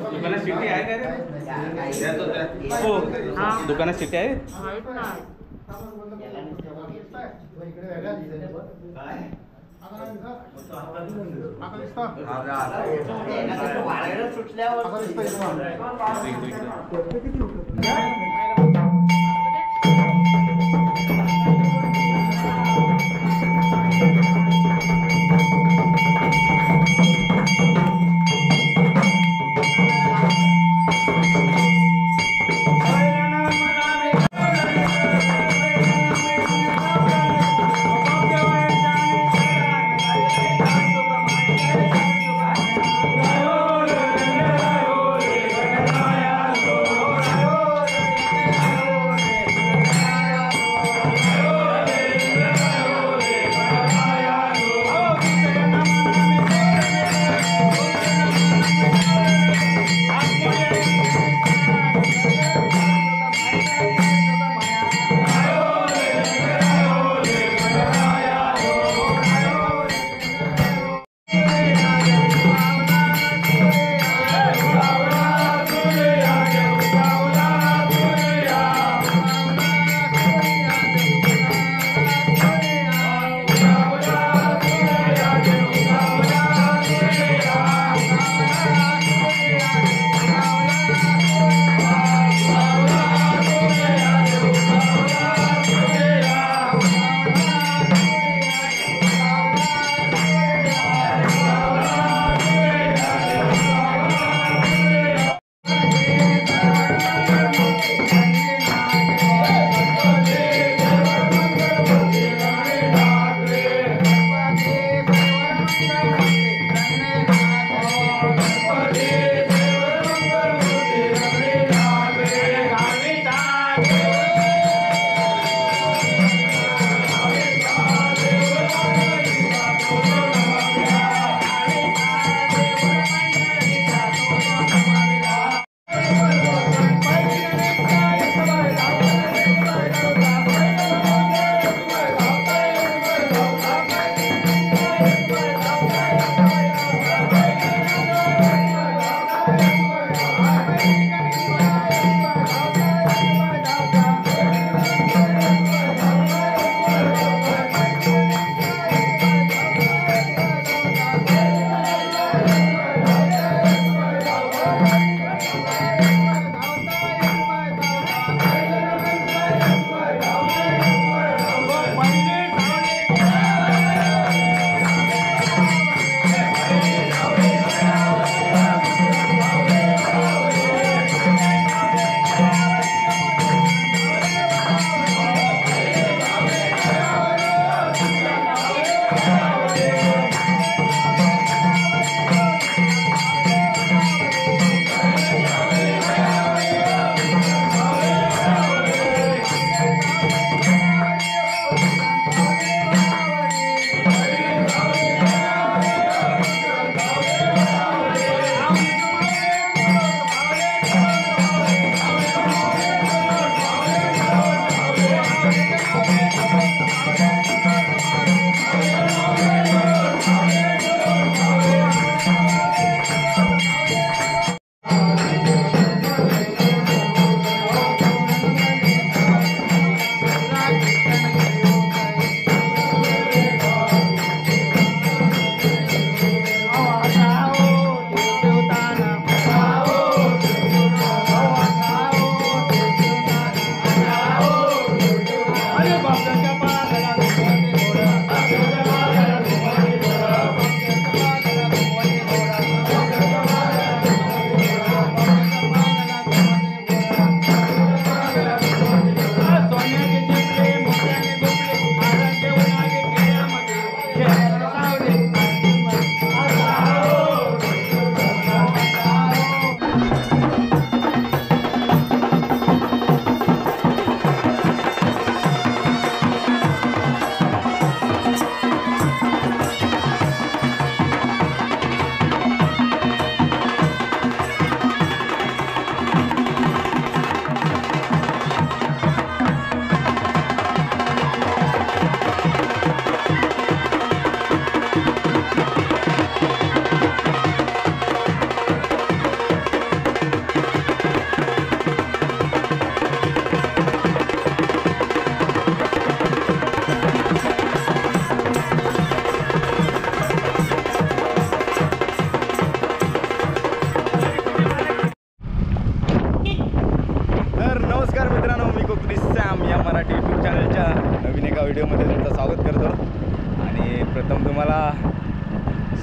दुकानात शिट्टी आहे का रे? हो दुकानात शिट्टी आहे.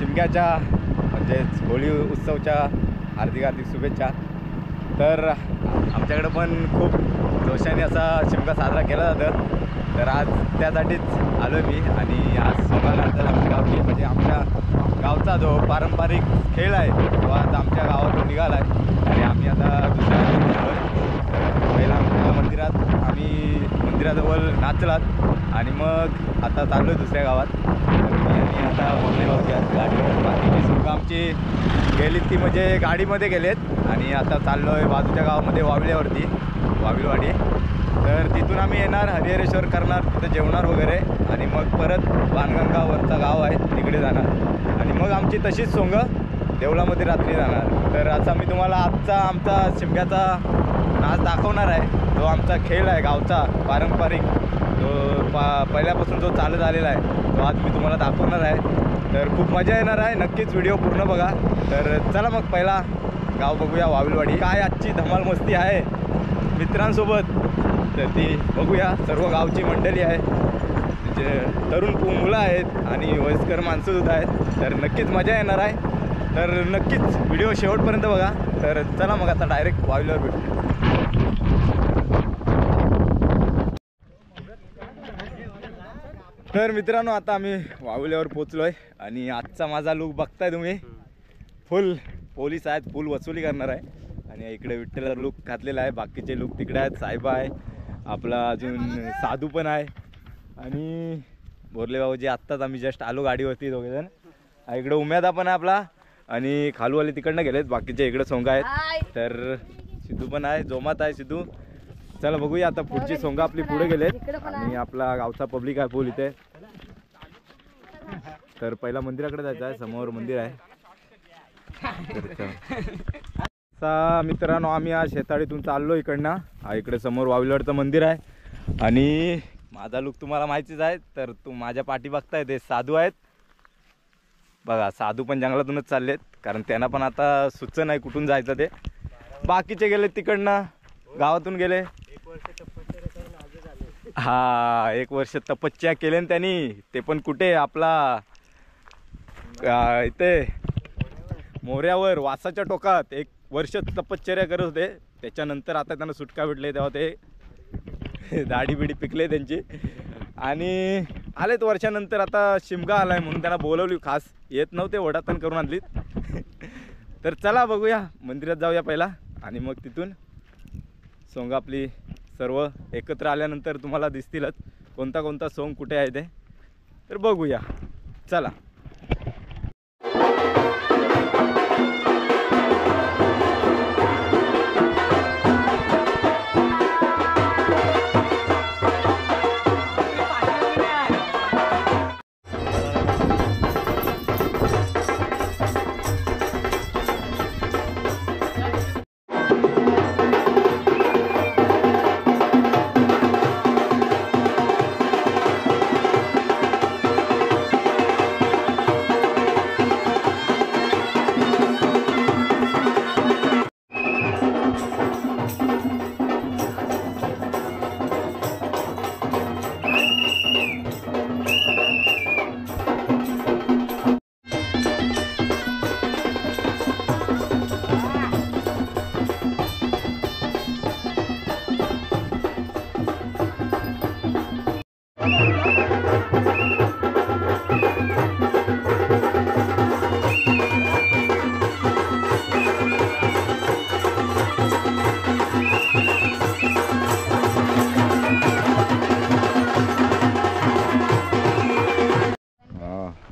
शिमग्याच्या म्हणजेच होळी उत्सवच्या हार्दिक हार्दिक शुभेच्छा. तर आमच्याकडे पण खूप जोशाने असा शिमगा साजरा केला जातं. तर आज त्यासाठीच आलो आहे मी. आणि आज सोंगा घालतात आमच्या गावची, म्हणजे आमच्या गावचा जो पारंपरिक खेळ आहे तो आज आमच्या गावातून निघाला आहे. आणि आम्ही आता दुसऱ्या पहिला आमच्या मंदिरात आम्ही मंदिराजवळ नाचलात आणि मग आता चाललो आहे दुसऱ्या गावात. तर मी आणि आता बोलणे गावच्या गाडीवर बाकीची सुद्धा आमची गेलीत ती म्हणजे गाडीमध्ये गेलेत. आणि आता चाललो आहे बाजूच्या गावामध्ये वाविल्यावरती, वाविलवाडी. तर तिथून आम्ही येणार हरिहरेश्वर करणार, तिथं जेवणार वगैरे आणि मग परत बाणगंगावरचा गाव आहे तिकडे जाणार. आणि मग आमची तशीच सोंग देवळामध्ये रात्री जाणार. तर असा मी तुम्हाला आजचा आमचा शिमग्याचा नाच दाखवणार आहे. जो आमचा खेळ आहे गावचा पारंपरिक, जो पहिल्यापासून जो चालत आलेला आहे तो आज मी तुम्हाला दाखवणार आहे. तर खूप मजा येणार आहे, नक्कीच व्हिडिओ पूर्ण बघा. तर चला मग पहिला गाव बघूया वाविलवाडी. काय आजची धमाल मस्ती आहे मित्रांसोबत तर ती बघूया. सर्व गावची मंडळी आहे, म्हणजे तरुण मुलं आहेत आणि वयस्कर माणसंसुद्धा आहेत. तर नक्कीच मजा येणार आहे. तर नक्कीच व्हिडिओ शेवटपर्यंत बघा. तर चला मग आता डायरेक्ट वाविलवर भेटू. तर मित्रांनो आता आम्ही वाविल्यावर पोचलो आहे. आणि आजचा माझा लूक बघताय तुम्ही, फुल पोलीस आहेत, फुल वसुली करणार आहे. आणि इकडे विठ्ठलचा लूक घातलेला आहे, बाकीचे लूक तिकडे आहेत. साहेब आहे आपला, अजून साधू पण आहे आणि बोरले भाऊजी. आत्ताच आम्ही जस्ट आलो गाडीवरती दोघेजण. इकडे उम्यादा पण आहे आपला आणि खालूवाले तिकडनं गेलेत, बाकीचे इकडे सोंगा आहेत. तर सिद्धू पण आहे, जोमात आहे सिद्धू. चला बघूया आता पुढची सोंगा आपली पुढे गेलेत आणि आपला गावचा पब्लिक आहे फुल इथे. तर पहिला मंदिराकडे जायचं आहे, समोर मंदिर आहे. मित्रांनो आम्ही आज शेताळीतून चाललो इकडनं. इकडे समोर वाविलवाडचं मंदिर आहे. आणि माझा लुक तुम्हाला माहितीच आहे. तर माझ्या पाठी बघताय ते साधू आहेत बघा. साधू पण जंगलातूनच चाललेत, कारण त्यांना पण आता सुचन नाही कुठून जायचं ते. बाकीचे गेले तिकडनं, गावातून गेले. 1 वर्ष तपस्या केले ना त्यांनी. ते पण कुठे आपला इथे मोऱ्यावर वासाच्या टोकात 1 वर्ष तपश्चर्या करत होते. त्याच्यानंतर आता त्यांना सुटका भेटले, तेव्हा ते दाढी बिडी पिकले त्यांची आणि आलेत वर्षानंतर. आता शिमगा आलाय म्हणून त्यांना बोलवली, खास येत नव्हते, वडातण करून आणलीत. तर चला बघूया, मंदिरात जाऊया पहिला आणि मग तिथून सोंग आपली सर्व एकत्र आल्यानंतर तुम्हाला दिसतीलच कोणता कोणता सोंग कुठे आहे ते. तर बघूया चला.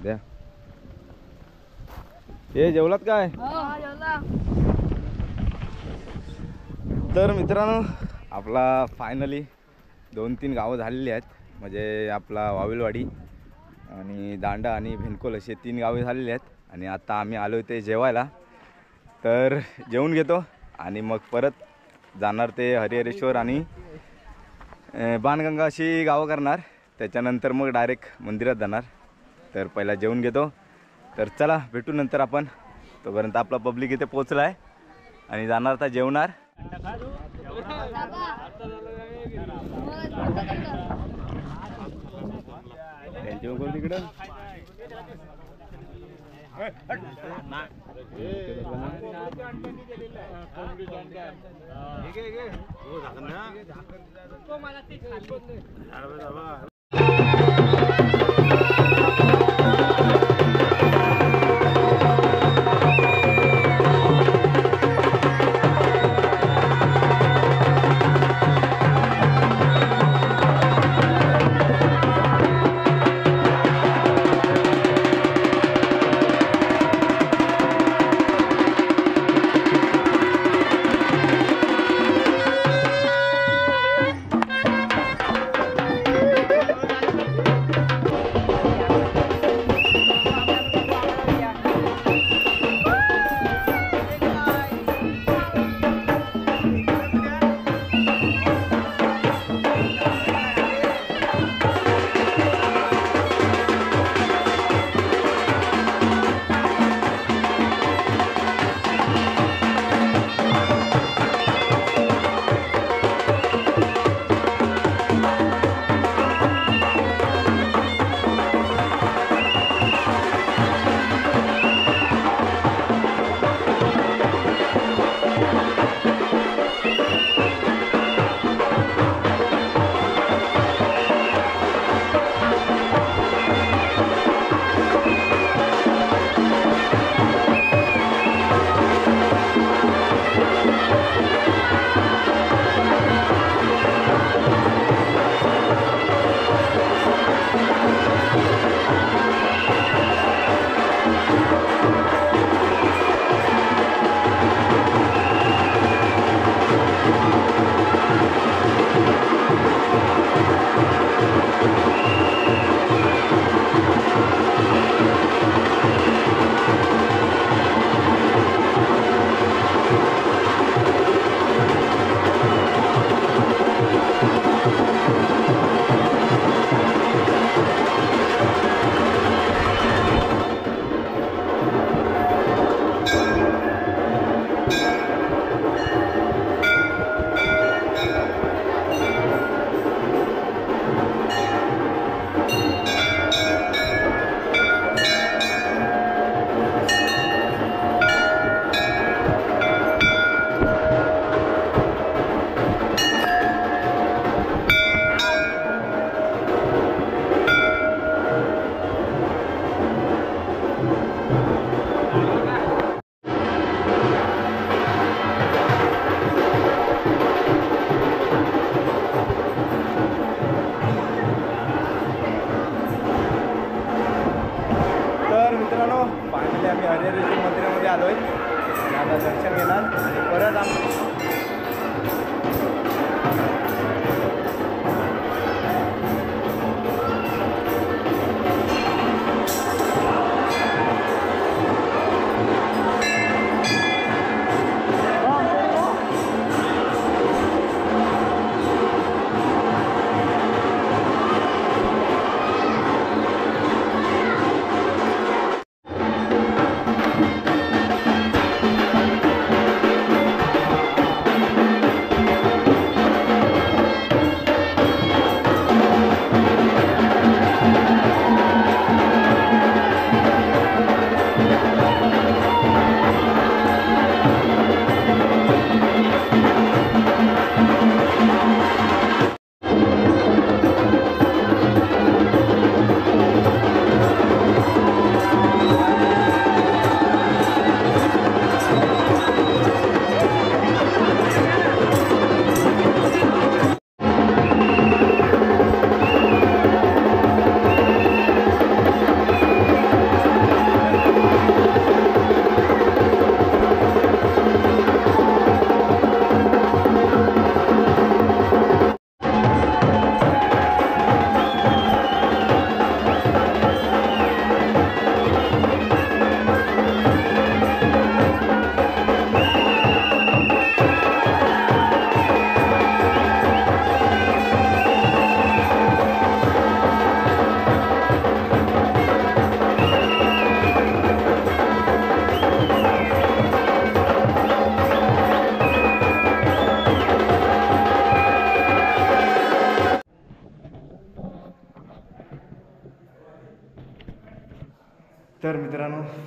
द्या. हे जेवलात काय? तर मित्रांनो आपला फायनली 2-3 गावं झालेली आहेत. म्हणजे आपला वाविलवाडी आणि दांडा आणि भेनकोल असे 3 गावे झालेली आहेत. आणि आता आम्ही आलो इथे जेवायला. तर जेवून घेतो आणि मग परत जाणार ते हरिहरेश्वर आणि बाणगंगा अशी गावं करणार. त्याच्यानंतर मग डायरेक्ट मंदिरात जाणार. तर पहिला जेवून घेतो. तर चला भेटू नंतर आपण. तोपर्यंत आपला पब्लिक इथे पोचला आहे आणि जाणार आता जेवणार. फायनली आम्ही हरिहरेश्वर मंदिरामध्ये आलो आहे. आता दर्शन घेणार आणि परत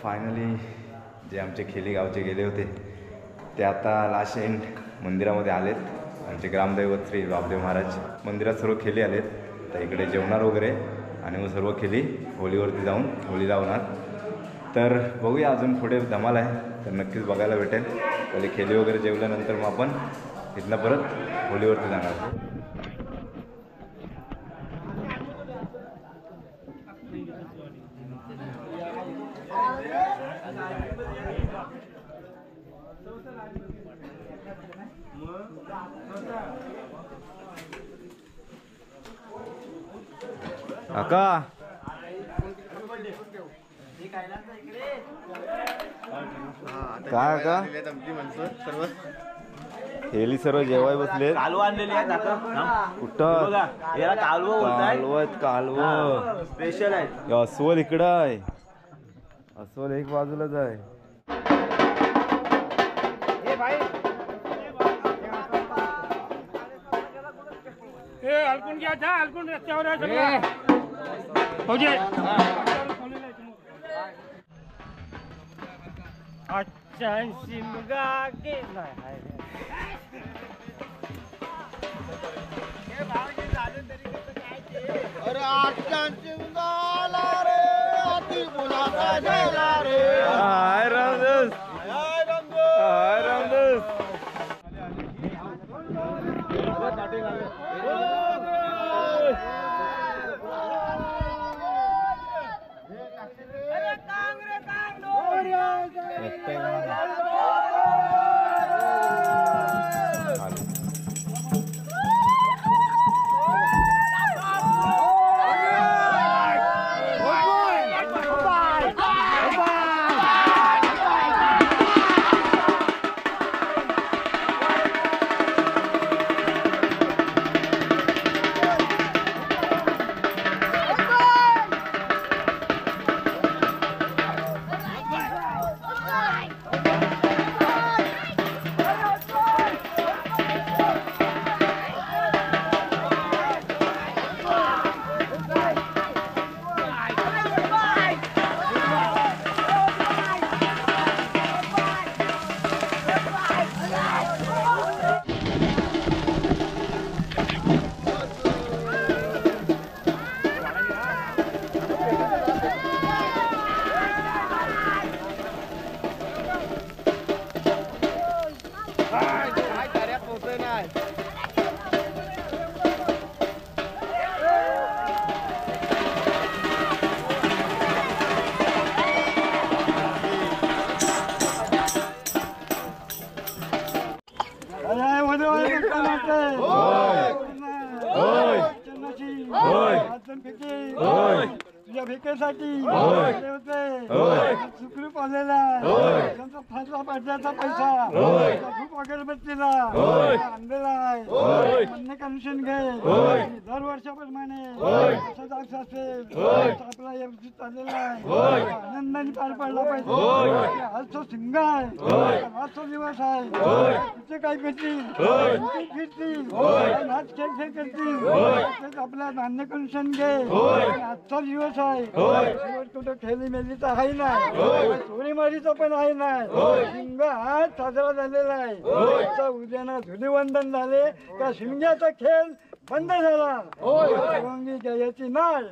फायनली जे आमचे खेली गावचे गेले होते ते आता लास्ट एंड मंदिरामध्ये आलेत. आमचे ग्रामदैवत श्री बाबदेव महाराज मंदिरात सर्व खेली आलेत. तर इकडे जेवणार वगैरे आणि मग सर्व खेली होळीवरती जाऊन होळी लावणार. तर बघूया अजून पुढे धमाल आहे तर नक्कीच बघायला भेटेल. पहिले खेली वगैरे जेवल्यानंतर मग आपण इथनं परत होळीवरती जाणार. काका काय का हेली सर्व जेवाय बसले. कालव आणलेली आहे कुठं कालव स्पेशल आहे. अस्वल इकडं आहे. अस्वल एक बाजूलाच आहे. हलकून घ्या जा हलकून रस्त्यावर अच्छा शिमगा गेला तुझ्या भेकेसाठी सुखरूप आलेला त्यांचा फासला पाडण्याचा पैसा खूप अगरबत्तीला आणलेला आहे. म्हणणे कमिशन घे दर वर्षाप्रमाणे असंच असेल आपला व्यवस्थित चाललेला आहे. आनंदाने पार पाडला पाहिजे. आज तो शिमगा आहे. आज तो दिवस आहे. तिथे काय करतील फिरतील नाच खेळ खेळ करतील. आपला धान्य कमिशन घे. आजचा दिवस आहे. कुठं खेळी मेलीचा आहे नाही. चोरीमारीचा पण आहे नाही. शिमगा आज साजरा झालेला आहे. उद्याना धुलीवंदन झाले का शिमग्याचा खेळ बंद झाला. जयाची नाळ.